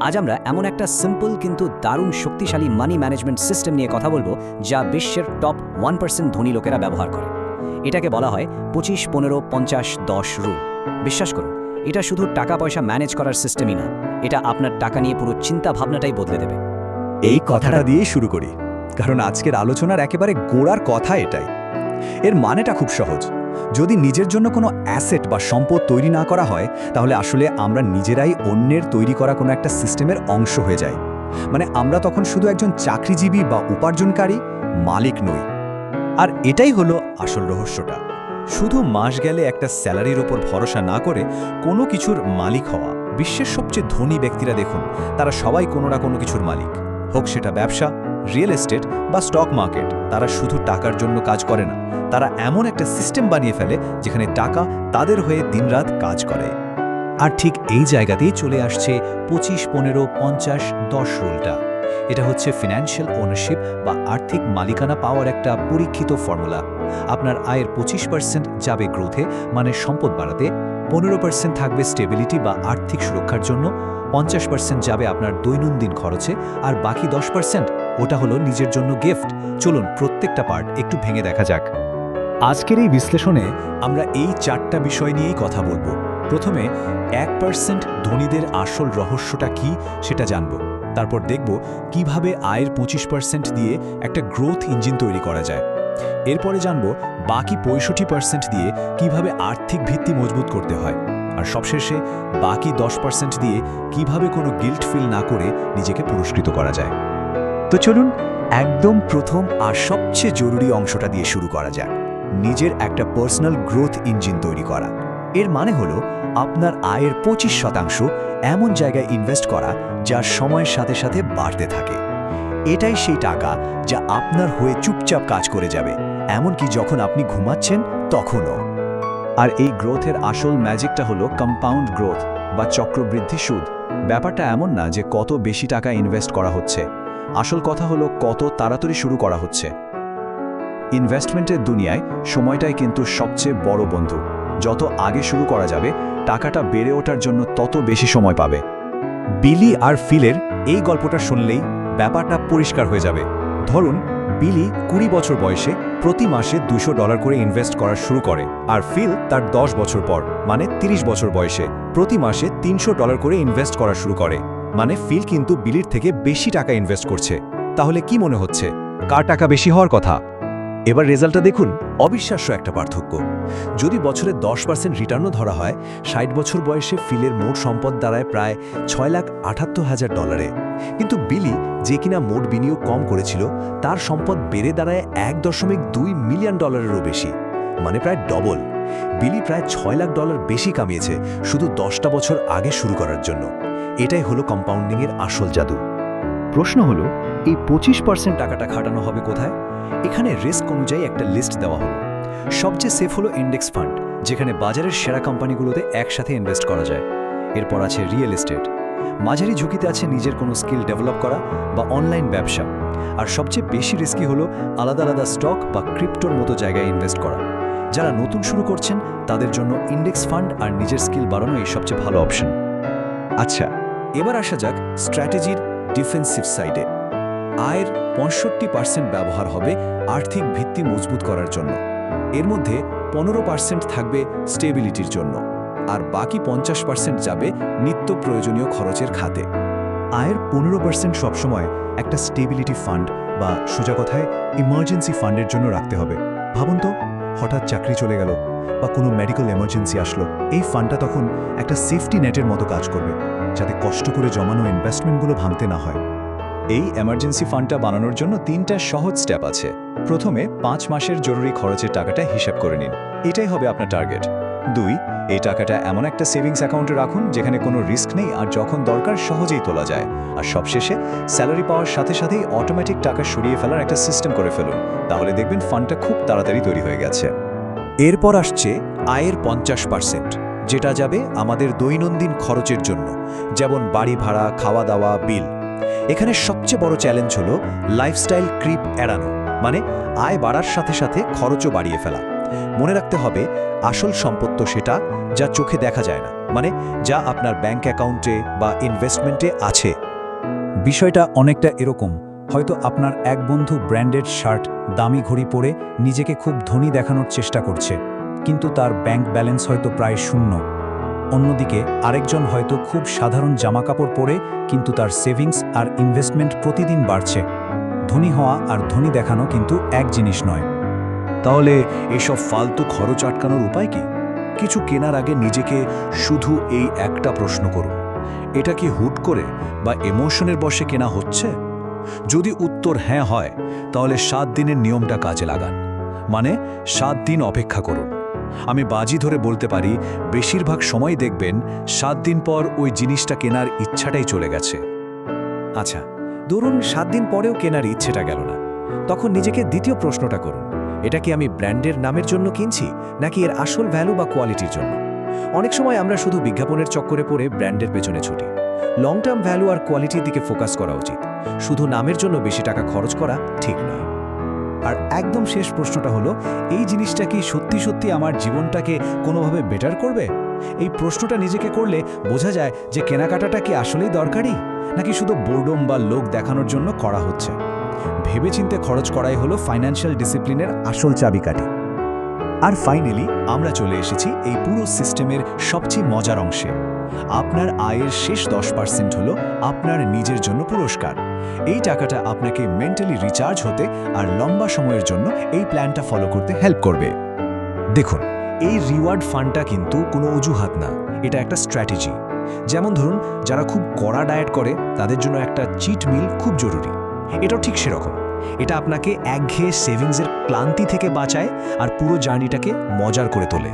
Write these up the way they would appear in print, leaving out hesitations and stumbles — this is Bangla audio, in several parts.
আজ আমরা এমন একটা সিম্পল কিন্তু দারুণ শক্তিশালী মানি ম্যানেজমেন্ট সিস্টেম নিয়ে কথা বলবো যা বিশ্বের টপ 1% ধনী লোকেরা ব্যবহার করে। এটাকে বলা হয় 25-15-50-10 রুল। বিশ্বাস করুন, এটা শুধু টাকা পয়সা ম্যানেজ করার সিস্টেমই না, এটা আপনার টাকা নিয়ে পুরো চিন্তা ভাবনাটাই বদলে দেবে। এই কথাটা দিয়েই শুরু করি, কারণ আজকের আলোচনার একেবারে গোড়ার কথা এটাই। এর মানেটা খুব সহজ। যদি নিজের জন্য কোনো অ্যাসেট বা সম্পদ তৈরি না করা হয়, তাহলে আসলে আমরা নিজেরাই অন্যের তৈরি করা কোনো একটা সিস্টেমের অংশ হয়ে যাই। মানে আমরা তখন শুধু একজন চাকরিজীবী বা উপার্জনকারী, মালিক নই। আর এটাই হলো আসল রহস্যটা। শুধু মাস গেলে একটা স্যালারির ওপর ভরসা না করে কোনো কিছুর মালিক হওয়া। বিশ্বের সবচেয়ে ধনী ব্যক্তিরা দেখুন, তারা সবাই কোনো না কোনো কিছুর মালিক। হোক সেটা ব্যবসা, রিয়েল এস্টেট বা স্টক মার্কেট। তারা শুধু টাকার জন্য কাজ করে না, তারা এমন একটা সিস্টেম বানিয়ে ফেলে যেখানে টাকা তাদের হয়ে দিনরাত কাজ করে। আর ঠিক এই জায়গাতেই চলে আসছে 25-15-50-10 রুলটা। এটা হচ্ছে ফিনান্সিয়াল ওনারশিপ বা আর্থিক মালিকানা পাওয়ার একটা পরীক্ষিত ফর্মুলা। আপনার আয়ের 25% যাবে গ্রোথে, মানে সম্পদ বাড়াতে, 15% থাকবে স্টেবিলিটি বা আর্থিক সুরক্ষার জন্য, 50% যাবে আপনার দৈনন্দিন খরচে, আর বাকি 10% ওটা হলো নিজের জন্য গিফট। চলুন প্রত্যেকটা পার্ট একটু ভেঙে দেখা যাক। আজকের এই বিশ্লেষণে আমরা এই 4টা বিষয় নিয়েই কথা বলবো। প্রথমে 1% ধনীদের আসল রহস্যটা কি সেটা জানব। তারপর দেখব কিভাবে আয়ের 25% দিয়ে একটা গ্রোথ ইঞ্জিন তৈরি করা যায়। এরপরে জানব বাকি 65% দিয়ে কিভাবে আর্থিক ভিত্তি মজবুত করতে হয়। আর সবশেষে বাকি 10% দিয়ে কিভাবে কোনো গিল্ট ফিল না করে নিজেকে পুরস্কৃত করা যায়। তো চলুন একদম প্রথম আর সবচেয়ে জরুরি অংশটা দিয়ে শুরু করা যাক। নিজের একটা পার্সোনাল গ্রোথ ইঞ্জিন তৈরি করা। এর মানে হলো আপনার আয়ের 25% এমন জায়গায় ইনভেস্ট করা যা সময়ের সাথে সাথে বাড়তে থাকে। এটাই সেই টাকা যা আপনার হয়ে চুপচাপ কাজ করে যাবে, এমনকি যখন আপনি ঘুমাচ্ছেন তখনও। আর এই গ্রোথের আসল ম্যাজিকটা হলো কম্পাউন্ড গ্রোথ বা চক্রবৃদ্ধি সুদ। ব্যাপারটা এমন না যে কত বেশি টাকা ইনভেস্ট করা হচ্ছে, আসল কথা হলো কত তাড়াতাড়ি শুরু করা হচ্ছে। ইনভেস্টমেন্টের দুনিয়ায় সময়টাই কিন্তু সবচেয়ে বড় বন্ধু। যত আগে শুরু করা যাবে, টাকাটা বেড়ে ওঠার জন্য তত বেশি সময় পাবে। বিলি আর ফিলের এই গল্পটা শুনলেই ব্যাপারটা পরিষ্কার হয়ে যাবে। ধরুন, বিলি 20 বছর বয়সে প্রতি মাসে $200 করে ইনভেস্ট করা শুরু করে, আর ফিল তার 10 বছর পর, মানে 30 বছর বয়সে প্রতি মাসে $300 করে ইনভেস্ট করা শুরু করে। মানে ফিল কিন্তু বিলির থেকে বেশি টাকা ইনভেস্ট করছে। তাহলে কি মনে হচ্ছে, কার টাকা বেশি হওয়ার কথা? এবার রেজাল্টটা দেখুন, অবিশ্বাস্য একটা পার্থক্য। যদি বছরে 10% রিটার্নও ধরা হয়, 60 বছর বয়সে ফিলের মোট সম্পদ দাঁড়ায় প্রায় $6,78,000। কিন্তু বিলি, যে কিনা মোট বিনিয়োগ কম করেছিল, তার সম্পদ বেড়ে দাঁড়ায় $1.2 মিলিয়ন বেশি, মানে প্রায় ডবল। বিলি প্রায় $6 লাখ বেশি কামিয়েছে শুধু 10টা বছর আগে শুরু করার জন্য। এটাই হলো কম্পাউন্ডিংয়ের আসল জাদু। প্রশ্ন হলো, এই 25% টাকাটা খাটানো হবে কোথায়? এখানে রিস্ক অনুযায়ী একটা লিস্ট দেওয়া হলো। সবচেয়ে সেফ হলো ইন্ডেক্স ফান্ড, যেখানে বাজারের সেরা কোম্পানিগুলোতে একসাথে ইনভেস্ট করা যায়। এরপর আছে রিয়েল এস্টেট। মাঝারি ঝুঁকিতে আছে নিজের কোনো স্কিল ডেভেলপ করা বা অনলাইন ব্যবসা। আর সবচেয়ে বেশি রিস্কি হলো আলাদা আলাদা স্টক বা ক্রিপ্টোর মতো জায়গায় ইনভেস্ট করা। যারা নতুন শুরু করছেন তাদের জন্য ইন্ডেক্স ফান্ড আর নিজের স্কিল বাড়ানোই সবচেয়ে ভালো অপশন। আচ্ছা, এবার আসা যাক স্ট্র্যাটেজির ডিফেন্সিভ সাইডে। আয়ের 65% ব্যবহার হবে আর্থিক ভিত্তি মজবুত করার জন্য। এর মধ্যে 15% থাকবে স্টেবিলিটির জন্য, আর বাকি 50% যাবে নিত্য প্রয়োজনীয় খরচের খাতে। আয়ের 15% সবসময় একটা স্টেবিলিটি ফান্ড বা সোজা কথায় ইমার্জেন্সি ফান্ডের জন্য রাখতে হবে। ভাবুন তো, হঠাৎ চাকরি চলে গেল বা কোনো মেডিকেল এমার্জেন্সি আসলো, এই ফান্ডটা তখন একটা সেফটি নেটের মতো কাজ করবে, যাতে কষ্ট করে জমানো ইনভেস্টমেন্টগুলো ভাঙতে না হয়। এই এমার্জেন্সি ফান্ডটা বানানোর জন্য 3টা সহজ স্টেপ আছে। প্রথমে 5 মাসের জরুরি খরচের টাকাটা হিসাব করে নিন, এটাই হবে আপনার টার্গেট। 2, এই টাকাটা এমন একটা সেভিংস অ্যাকাউন্টে রাখুন যেখানে কোনো রিস্ক নেই আর যখন দরকার সহজেই তোলা যায়। আর সবশেষে স্যালারি পাওয়ার সাথে সাথেই অটোমেটিক টাকা সরিয়ে ফেলার একটা সিস্টেম করে ফেলুন, তাহলে দেখবেন ফান্ডটা খুব তাড়াতাড়ি তৈরি হয়ে গেছে। এরপর আসছে আয়ের 50%, যেটা যাবে আমাদের দৈনন্দিন খরচের জন্য, যেমন বাড়ি ভাড়া, খাওয়া দাওয়া, বিল। এখানে সবচেয়ে বড় চ্যালেঞ্জ হলো লাইফস্টাইল ক্রিপ এড়ানো, মানে আয় বাড়ার সাথে সাথে খরচও বাড়িয়ে ফেলা। মনে রাখতে হবে আসল সম্পদ তো সেটা যা চোখে দেখা যায় না, মানে যা আপনার ব্যাংক অ্যাকাউন্টে বা ইনভেস্টমেন্টে আছে। বিষয়টা অনেকটা এরকম, হয়তো আপনার এক বন্ধু ব্র্যান্ডেড শার্ট, দামি ঘড়ি পরে নিজেকে খুব ধনী দেখানোর চেষ্টা করছে, কিন্তু তার ব্যাংক ব্যালেন্স হয়তো প্রায় শূন্য। অন্যদিকে আরেকজন হয়তো খুব সাধারণ জামাকাপড় পরে, কিন্তু তার সেভিংস আর ইনভেস্টমেন্ট প্রতিদিন বাড়ছে। ধনী হওয়া আর ধনী দেখানো কিন্তু এক জিনিস নয়। তাহলে এসব ফালতু খরচ আটকানোর উপায় কি? কিছু কেনার আগে নিজেকে শুধু এই একটা প্রশ্ন করুন, এটা কি হুট করে বা ইমোশনের বশে কেনা হচ্ছে? যদি উত্তর হ্যাঁ হয়, তাহলে 7 দিনের নিয়মটা কাজে লাগান, মানে 7 দিন অপেক্ষা করুন। আমি বাজি ধরে বলতে পারি, বেশিরভাগ সময় দেখবেন 7 দিন পর ওই জিনিসটা কেনার ইচ্ছাটাই চলে গেছে। আচ্ছা, ধরুন 7 দিন পরেও কেনার ইচ্ছেটা গেল না, তখন নিজেকে দ্বিতীয় প্রশ্নটা করুন, এটা কি আমি ব্র্যান্ডের নামের জন্য কিনছি, নাকি এর আসল ভ্যালু বা কোয়ালিটির জন্য? অনেক সময় আমরা শুধু বিজ্ঞাপনের চক্করে পড়ে ব্র্যান্ডের পেছনে ছুটি। লং টার্ম ভ্যালু আর কোয়ালিটির দিকে ফোকাস করা উচিত। শুধু নামের জন্য বেশি টাকা খরচ করা ঠিক নয়। আর একদম শেষ প্রশ্নটা হলো, এই জিনিসটা কি সত্যি সত্যি আমার জীবনটাকে কোনোভাবে বেটার করবে? এই প্রশ্নটা নিজেকে করলে বোঝা যায় যে কেনাকাটাটা কি আসলেই দরকারি, নাকি শুধু বোর্ডম বা লোক দেখানোর জন্য করা হচ্ছে। ভেবেচিন্তে খরচ করাই হলো ফাইন্যান্সিয়াল ডিসিপ্লিনের আসল চাবিকাঠি। আর ফাইনালি আমরা চলে এসেছি এই পুরো সিস্টেমের সবচেয়ে মজার অংশে। আপনার আয়ের শেষ 10% হলো আপনার নিজের জন্য পুরস্কার। এই টাকাটা আপনাকে মেন্টালি রিচার্জ হতে আর লম্বা সময়ের জন্য এই প্ল্যানটা ফলো করতে হেল্প করবে। দেখুন, এই রিওয়ার্ড ফান্ডটা কিন্তু কোনো অজুহাত না, এটা একটা স্ট্র্যাটেজি। যেমন ধরুন, যারা খুব কড়া ডায়েট করে তাদের জন্য একটা চিট মিল খুব জরুরি। এটাও ঠিক সেরকম। এটা আপনাকে একঘেয়ে সেভিংসের ক্লান্তি থেকে বাঁচায় আর পুরো জার্নিটাকে মজার করে তোলে।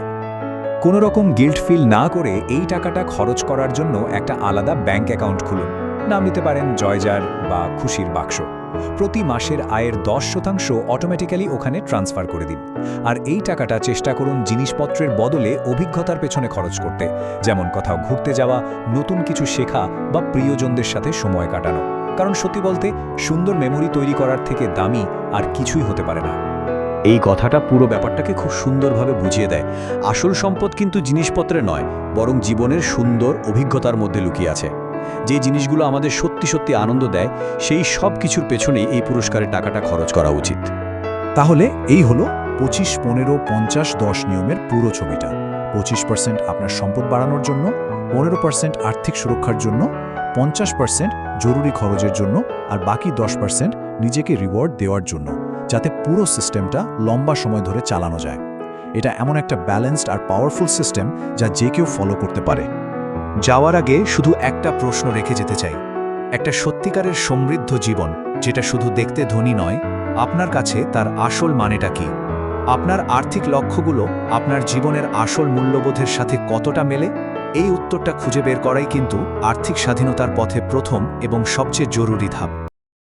কোনো রকম গিল্ট ফিল না করে এই টাকাটা খরচ করার জন্য একটা আলাদা ব্যাংক অ্যাকাউন্ট খুলুন। নাম নিতে পারেন জয়জার বা খুশির বাক্স। প্রতি মাসের আয়ের 10% অটোমেটিক্যালি ওখানে ট্রান্সফার করে দিন। আর এই টাকাটা চেষ্টা করুন জিনিসপত্রের বদলে অভিজ্ঞতার পেছনে খরচ করতে, যেমন কোথাও ঘুরতে যাওয়া, নতুন কিছু শেখা বা প্রিয়জনদের সাথে সময় কাটানো। কারণ সত্যি বলতে, সুন্দর মেমোরি তৈরি করার থেকে দামি আর কিছুই হতে পারে না। এই কথাটা পুরো ব্যাপারটাকে খুব সুন্দরভাবে বুঝিয়ে দেয়। আসল সম্পদ কিন্তু জিনিসপত্রে নয়, বরং জীবনের সুন্দর অভিজ্ঞতার মধ্যে লুকিয়ে আছে। যে জিনিসগুলো আমাদের সত্যি সত্যি আনন্দ দেয়, সেই সব কিছুর পেছনেই এই পুরস্কারের টাকাটা খরচ করা উচিত। তাহলে এই হলো 25-15-50-10 নিয়মের পুরো ছবিটা। 25% আপনার সম্পদ বাড়ানোর জন্য, 15% আর্থিক সুরক্ষার জন্য, 50% জরুরি খরচের জন্য, আর বাকি 10% নিজেকে রিওয়ার্ড দেওয়ার জন্য, যাতে পুরো সিস্টেমটা লম্বা সময় ধরে চালানো যায়। এটা এমন একটা ব্যালেন্সড আর পাওয়ারফুল সিস্টেম যা যে কেউ ফলো করতে পারে। যাওয়ার আগে শুধু একটা প্রশ্ন রেখে যেতে চাই, একটা সত্যিকারের সমৃদ্ধ জীবন, যেটা শুধু দেখতে ধনী নয়, আপনার কাছে তার আসল মানেটা কি? আপনার আর্থিক লক্ষ্যগুলো আপনার জীবনের আসল মূল্যবোধের সাথে কতটা মেলে? এই উত্তরটা খুঁজে বের করাই কিন্তু আর্থিক স্বাধীনতার পথে প্রথম এবং সবচেয়ে জরুরি ধাপ।